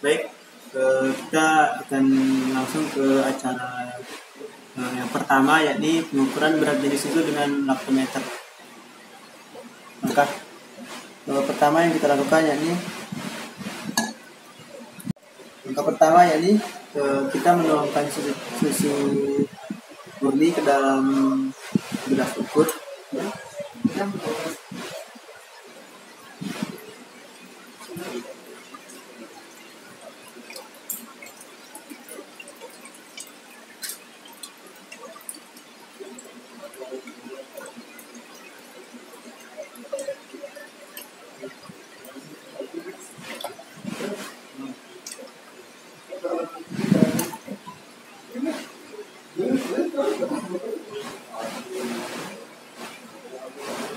Baik, kita akan langsung ke acara yang pertama, yakni pengukuran berat jenis susu dengan laktometer. Maka pertama yang kita lakukan yakni kita menuangkan susu murni ke dalam gelas ukur.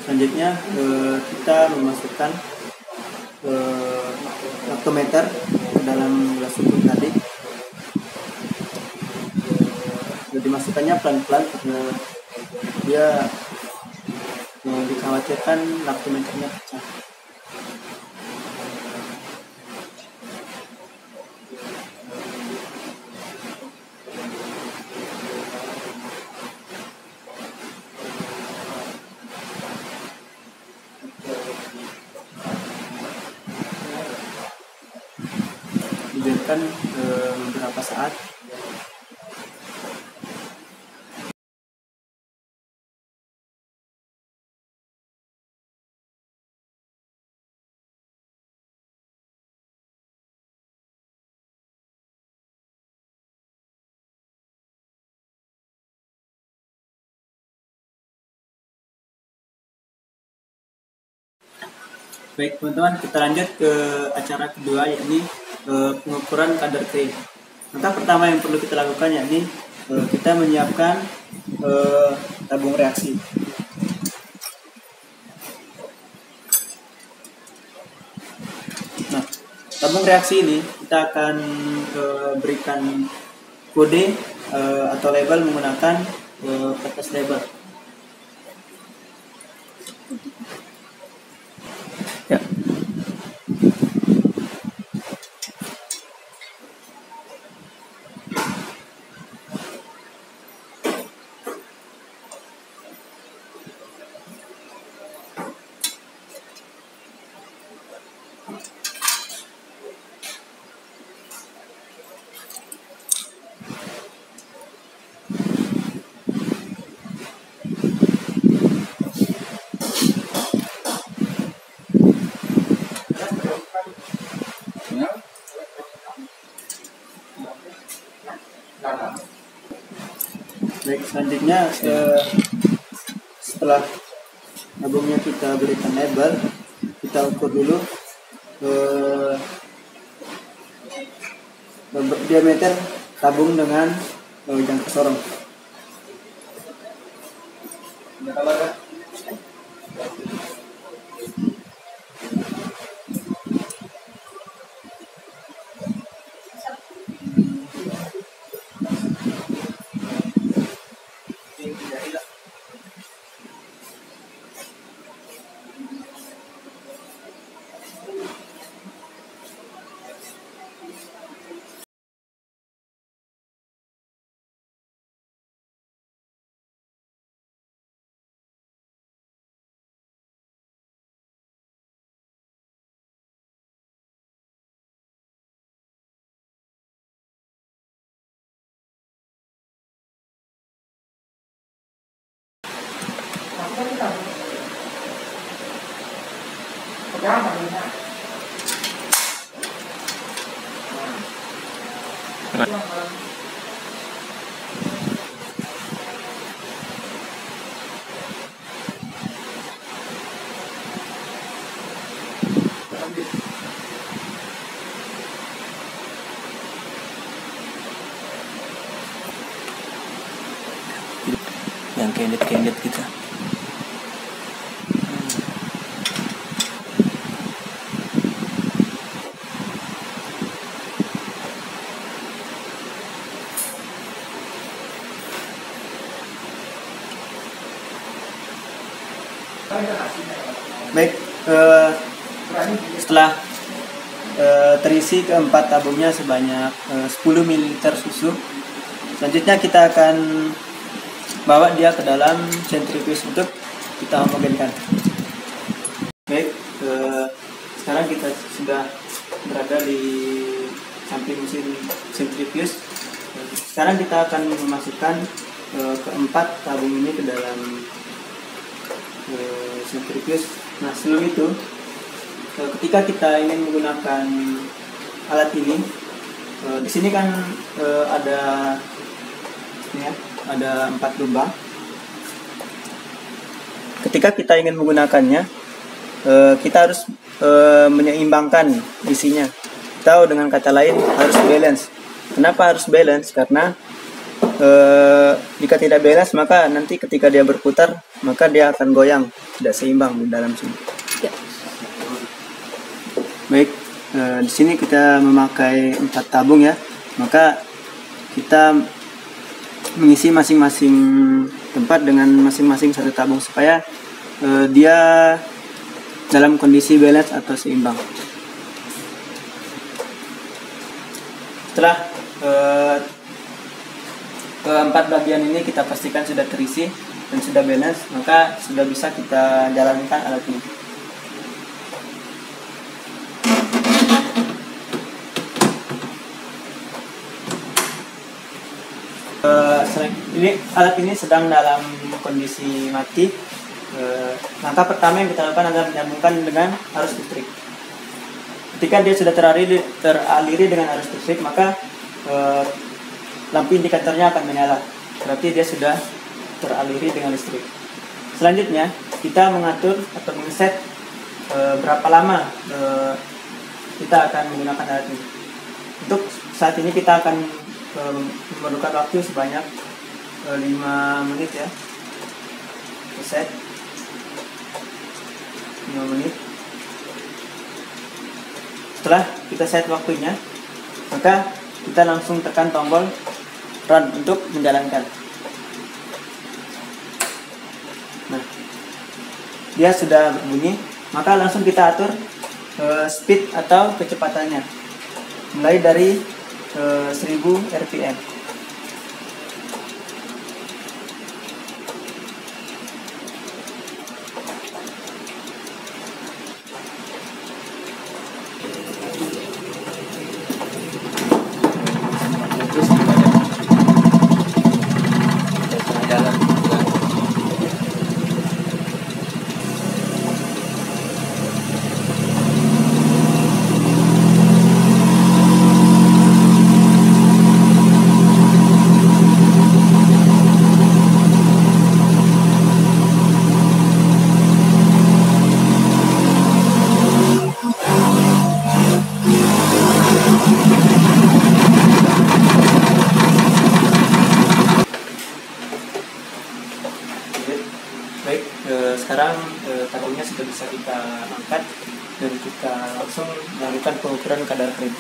Selanjutnya kita memasukkan laktometer ke dalam gelas ukur tadi. Dimasukkannya pelan-pelan karena dia dikhawatirkan laktometernya pecah. Dibiarkan beberapa saat. Baik teman-teman, kita lanjut ke acara kedua, yakni pengukuran kadar krim. Maka pertama yang perlu kita lakukan yakni kita menyiapkan tabung reaksi. Nah, tabung reaksi ini kita akan berikan kode atau label menggunakan kertas label. Ya. Baik, selanjutnya setelah tabungnya kita berikan label, kita ukur dulu diameter tabung dengan jangka sorong. Yang kendet-kendet gitu. Baik, setelah terisi keempat tabungnya sebanyak 10 ml susu. Selanjutnya kita akan bawa dia ke dalam sentrifuge untuk kita homogenkan. Baik, sekarang kita sudah berada di samping mesin sentrifuge. Sekarang kita akan memasukkan keempat tabung ini ke dalam sentrifuge. Nah, sebelum itu, ketika kita ingin menggunakan alat ini, di sini kan ada ini ya, ada 4 lubang. Ketika kita ingin menggunakannya, kita harus menyeimbangkan isinya. Atau dengan kata lain harus balance. Kenapa harus balance? Karena jika tidak balance, maka nanti ketika dia berputar, maka dia akan goyang, tidak seimbang di dalam sini. Ya. Baik, di sini kita memakai 4 tabung ya, maka kita mengisi masing-masing tempat dengan masing-masing 1 tabung supaya dia dalam kondisi balance atau seimbang. Setelah keempat bagian ini kita pastikan sudah terisi dan sudah balance, maka sudah bisa kita jalankan alat ini. Ini alat ini sedang dalam kondisi mati. Langkah pertama yang kita lakukan adalah menyambungkan dengan arus listrik. Ketika dia sudah teraliri dengan arus listrik, maka lampu indikatornya akan menyala. Berarti dia sudah teraliri dengan listrik. Selanjutnya kita mengatur atau men-set berapa lama kita akan menggunakan alat ini. Untuk saat ini kita akan memerlukan waktu sebanyak 5 menit ya. Kita set 5 menit. Setelah kita set waktunya, maka kita langsung tekan tombol run untuk menjalankan. Nah, dia sudah berbunyi, maka langsung kita atur speed atau kecepatannya, mulai dari 1000 rpm. Baik, sekarang tabungnya sudah bisa kita angkat dan kita langsung melakukan pengukuran kadar krim.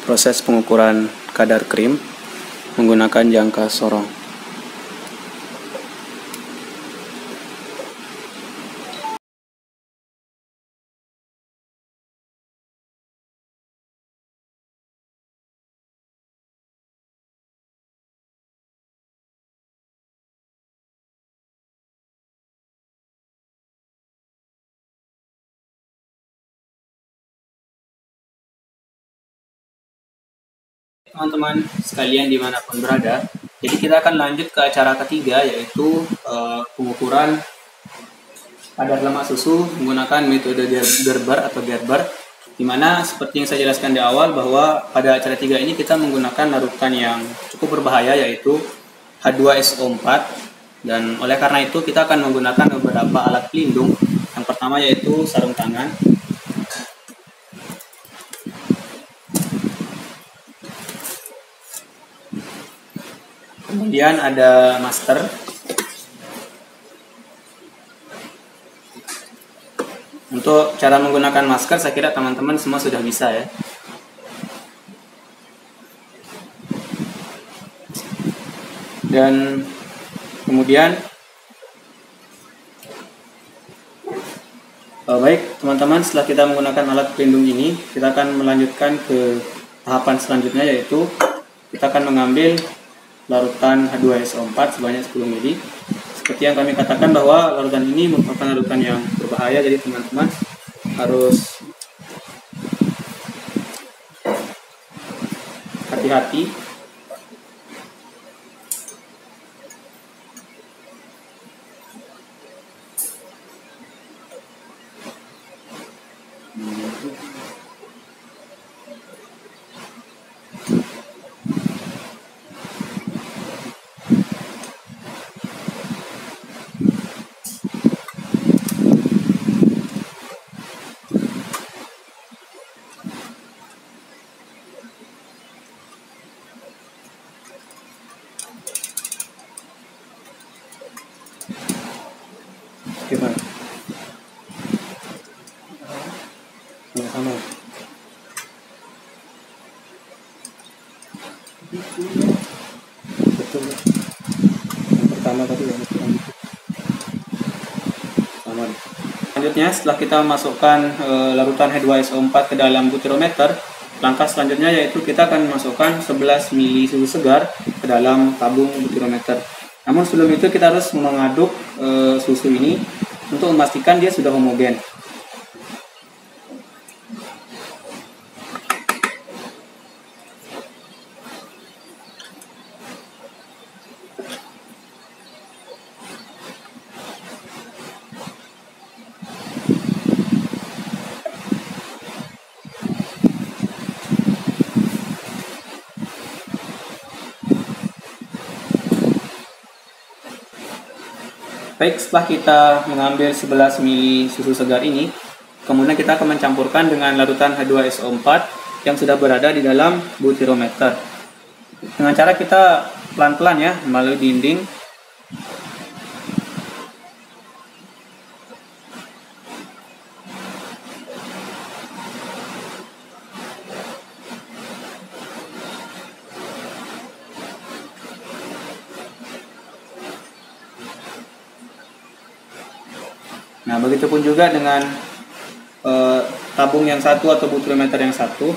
Proses pengukuran kadar krim menggunakan jangka sorong. Teman-teman sekalian dimanapun berada, Jadi kita akan lanjut ke acara ketiga, yaitu pengukuran kadar lemak susu menggunakan metode Gerber atau Gerber, di mana seperti yang saya jelaskan di awal bahwa pada acara 3 ini kita menggunakan larutan yang cukup berbahaya, yaitu H2SO4, dan oleh karena itu kita akan menggunakan beberapa alat pelindung. Yang pertama yaitu sarung tangan, kemudian ada masker, untuk cara menggunakan masker saya kira teman-teman semua sudah bisa ya. Dan kemudian baik teman-teman, setelah kita menggunakan alat pelindung ini, kita akan melanjutkan ke tahapan selanjutnya, yaitu kita akan mengambil larutan H2SO4 sebanyak 10 ml. Seperti yang kami katakan bahwa larutan ini merupakan larutan yang berbahaya, jadi teman-teman harus hati-hati. Gimana? Yang sama. Betul. Yang pertama tadi ya. Sama. Selanjutnya, setelah kita masukkan larutan H2SO4 ke dalam butirometer, langkah selanjutnya yaitu kita akan masukkan 11 ml susu segar ke dalam tabung butirometer. Namun sebelum itu kita harus mengaduk susu ini untuk memastikan dia sudah homogen. Baik, setelah kita mengambil 11 ml susu segar ini, kemudian kita akan mencampurkan dengan larutan H2SO4 yang sudah berada di dalam butirometer. Dengan cara kita pelan-pelan ya, melalui dinding. Nah, begitupun juga dengan tabung yang satu atau butirometer yang satu.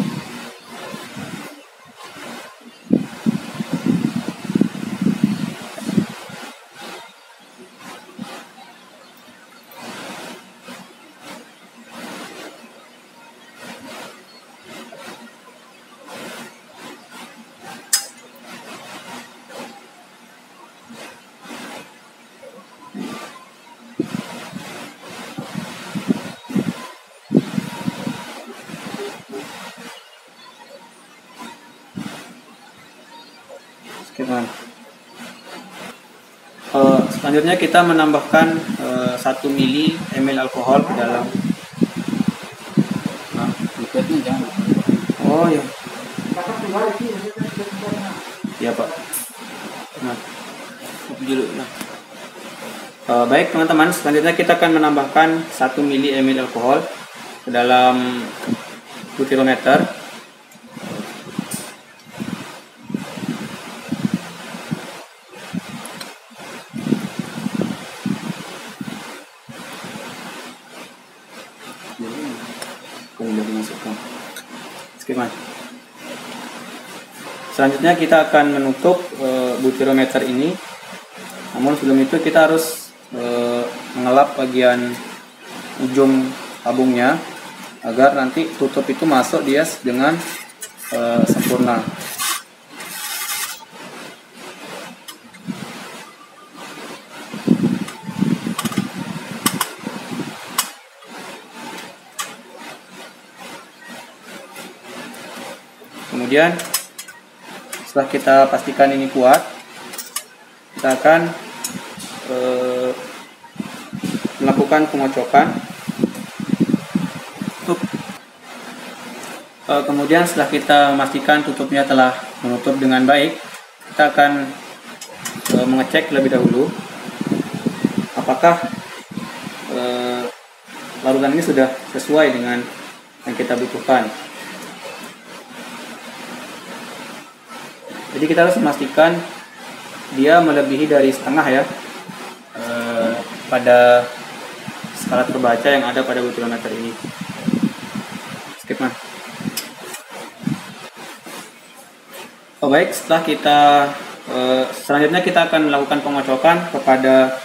Selanjutnya kita menambahkan 1 ml alkohol ke dalam. Nah, liquidnya jangan. Oh ya. Iya Pak. Nah, dulu. Nah. Baik teman-teman, selanjutnya kita akan menambahkan 1 ml alkohol ke dalam butirometer. Selanjutnya kita akan menutup butirometer ini. Namun sebelum itu kita harus mengelap bagian ujung tabungnya agar nanti tutup itu masuk dia dengan sempurna. Kemudian setelah kita pastikan ini kuat, kita akan melakukan pengocokan. Kemudian setelah kita memastikan tutupnya telah menutup dengan baik, kita akan mengecek lebih dahulu apakah larutan ini sudah sesuai dengan yang kita butuhkan. Jadi kita harus memastikan dia melebihi dari setengah ya pada skala terbaca yang ada pada butirometer ini. Skip man. Baik, setelah kita selanjutnya kita akan melakukan pengocokan kepada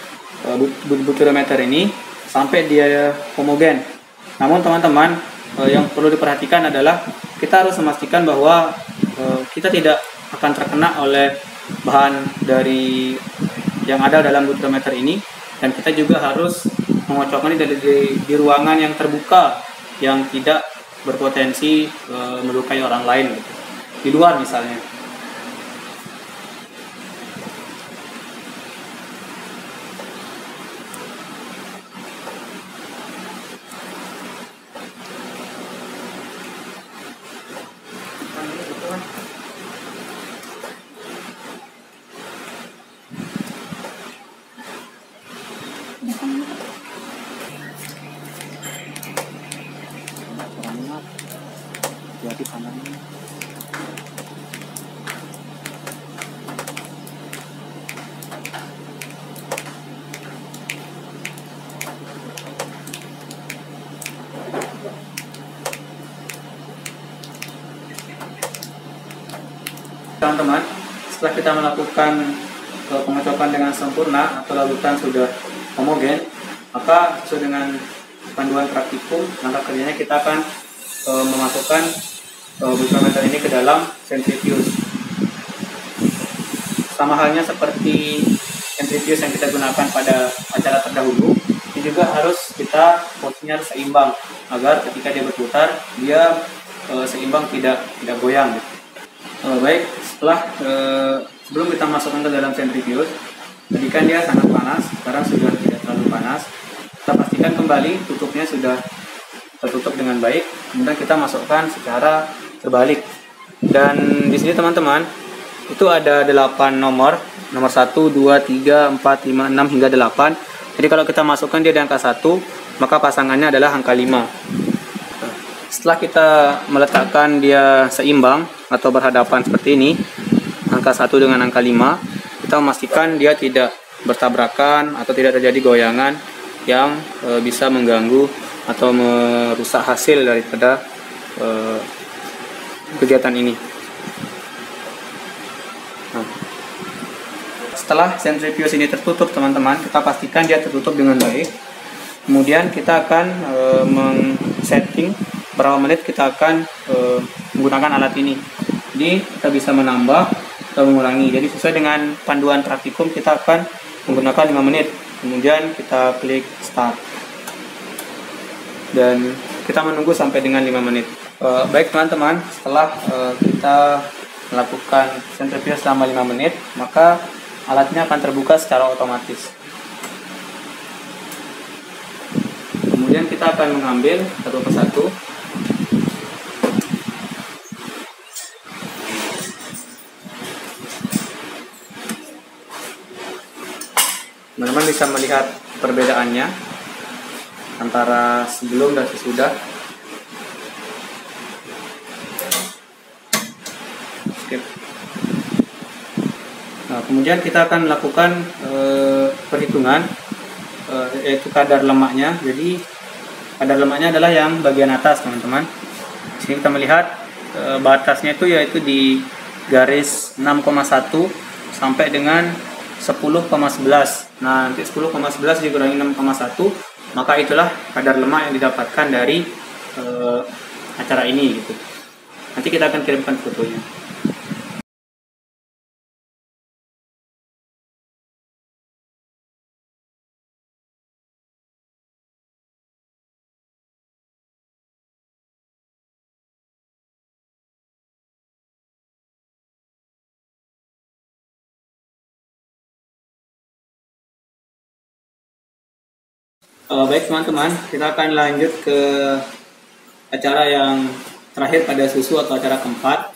butirometer ini sampai dia homogen. Namun teman-teman, yang perlu diperhatikan adalah kita harus memastikan bahwa kita tidak akan terkena oleh bahan dari yang ada dalam butirometer ini, dan kita juga harus mengocokkan ini di ruangan yang terbuka yang tidak berpotensi melukai orang lain, di luar misalnya. Jadi panasnya. Teman-teman, setelah kita melakukan pengocokan dengan sempurna atau larutan sudah homogen, maka sesuai dengan panduan praktikum, langkah kerjanya kita akan memasukkan butirometer ini ke dalam centrifuge. Sama halnya seperti centrifuge yang kita gunakan pada acara terdahulu, ini juga harus kita posisinya harus seimbang agar ketika dia berputar dia seimbang, tidak goyang. Baik, setelah sebelum kita masukkan ke dalam centrifuge, tadi kan dia sangat panas, sekarang sudah tidak terlalu panas. Kita pastikan kembali tutupnya sudah tertutup dengan baik, kemudian kita masukkan secara terbalik. Dan di sini teman-teman, itu ada 8 nomor 1, 2, 3, 4, 5, 6 hingga 8. Jadi kalau kita masukkan dia di angka 1, maka pasangannya adalah angka 5. Setelah kita meletakkan dia seimbang atau berhadapan seperti ini, angka 1 dengan angka 5, kita memastikan dia tidak bertabrakan atau tidak terjadi goyangan yang bisa mengganggu atau merusak hasil daripada kegiatan ini. Nah, setelah centrifuge ini tertutup teman-teman, kita pastikan dia tertutup dengan baik. Kemudian kita akan men-setting berapa menit kita akan menggunakan alat ini. Jadi kita bisa menambah atau mengurangi. Jadi sesuai dengan panduan praktikum kita akan menggunakan 5 menit. Kemudian kita klik start. Dan kita menunggu sampai dengan 5 menit. Baik teman-teman, setelah kita melakukan centrifuge selama 5 menit, maka alatnya akan terbuka secara otomatis. Kemudian kita akan mengambil satu persatu. Teman-teman bisa melihat perbedaannya antara sebelum dan sesudah. Skip. Nah, kemudian kita akan melakukan perhitungan yaitu kadar lemaknya. Jadi kadar lemaknya adalah yang bagian atas teman-teman. Di sini kita melihat batasnya itu yaitu di garis 6,1 sampai dengan 10,11. Nah, nanti 10,11 dikurangi 6,1, maka itulah kadar lemak yang didapatkan dari acara ini gitu. Nanti kita akan kirimkan fotonya. Baik teman-teman, kita akan lanjut ke acara yang terakhir pada susu atau acara keempat,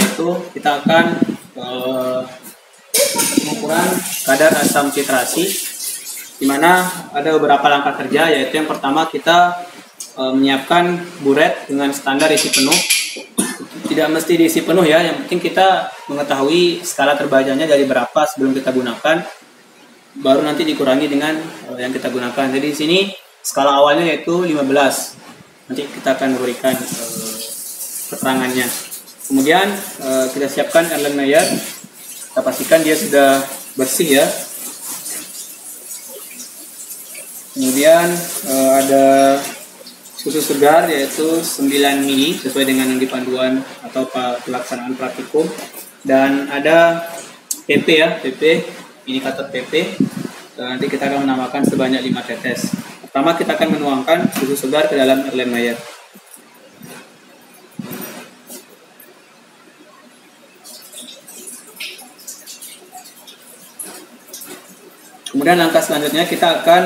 yaitu kita akan pengukuran kadar asam citrasi, di mana ada beberapa langkah kerja, yaitu yang pertama kita menyiapkan buret dengan standar isi penuh. Tidak mesti diisi penuh ya, yang penting kita mengetahui skala terbacanya dari berapa sebelum kita gunakan, baru nanti dikurangi dengan yang kita gunakan. Jadi di sini skala awalnya yaitu 15. Nanti kita akan berikan keterangannya. Kemudian kita siapkan Erlenmeyer. Kita pastikan dia sudah bersih ya. Kemudian ada susu segar yaitu 9 mili sesuai dengan yang di panduan atau pelaksanaan praktikum, dan ada PP ya, PP indikator PP. Nanti kita akan menambahkan sebanyak 5 tetes. Pertama kita akan menuangkan susu segar ke dalam Erlenmeyer. Kemudian langkah selanjutnya kita akan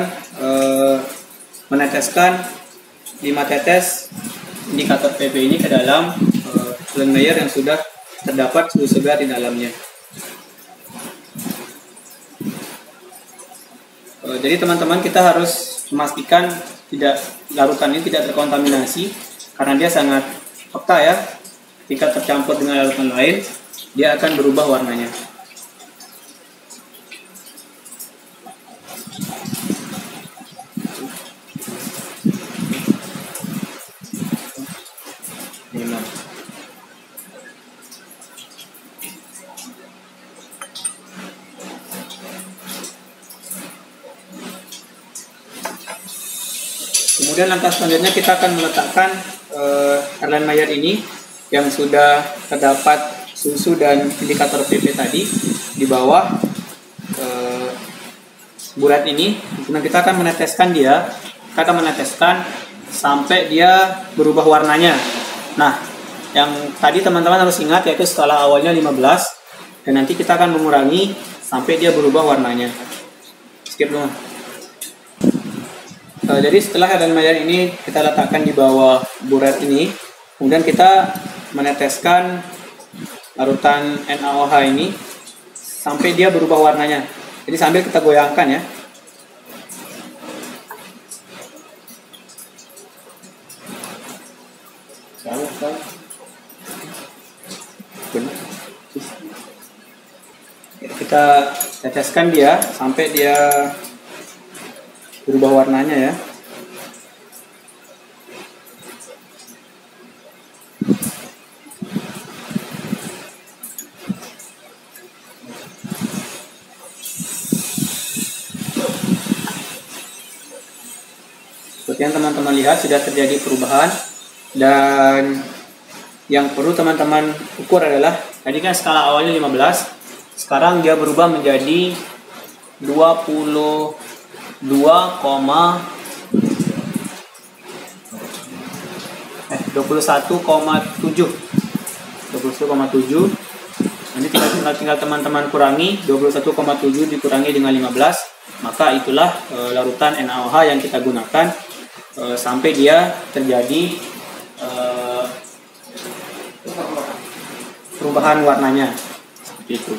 meneteskan 5 tetes indikator PP ini ke dalam Erlenmeyer yang sudah terdapat susu segar di dalamnya. Jadi teman-teman, kita harus memastikan larutan ini tidak terkontaminasi, karena dia sangat peka ya. Ketika tercampur dengan larutan lain, dia akan berubah warnanya. Kemudian langkah selanjutnya kita akan meletakkan Erlenmeyer ini yang sudah terdapat susu dan indikator PP tadi di bawah burat ini. Kemudian kita akan meneteskan dia. Kita akan meneteskan sampai dia berubah warnanya. Nah, yang tadi teman-teman harus ingat yaitu skala awalnya 15, dan nanti kita akan mengurangi sampai dia berubah warnanya. Skip dulu. Jadi setelah Erlenmeyer ini kita letakkan di bawah buret ini, kemudian kita meneteskan larutan NaOH ini sampai dia berubah warnanya. Jadi sambil kita goyangkan ya. Kita teteskan dia sampai dia berubah warnanya ya. Seperti yang teman-teman lihat sudah terjadi perubahan, dan yang perlu teman-teman ukur adalah tadi kan skala awalnya 15, sekarang dia berubah menjadi 21,7. Nanti tinggal teman-teman kurangi 21,7 dikurangi dengan 15, maka itulah larutan NaOH yang kita gunakan sampai dia terjadi perubahan warnanya seperti itu.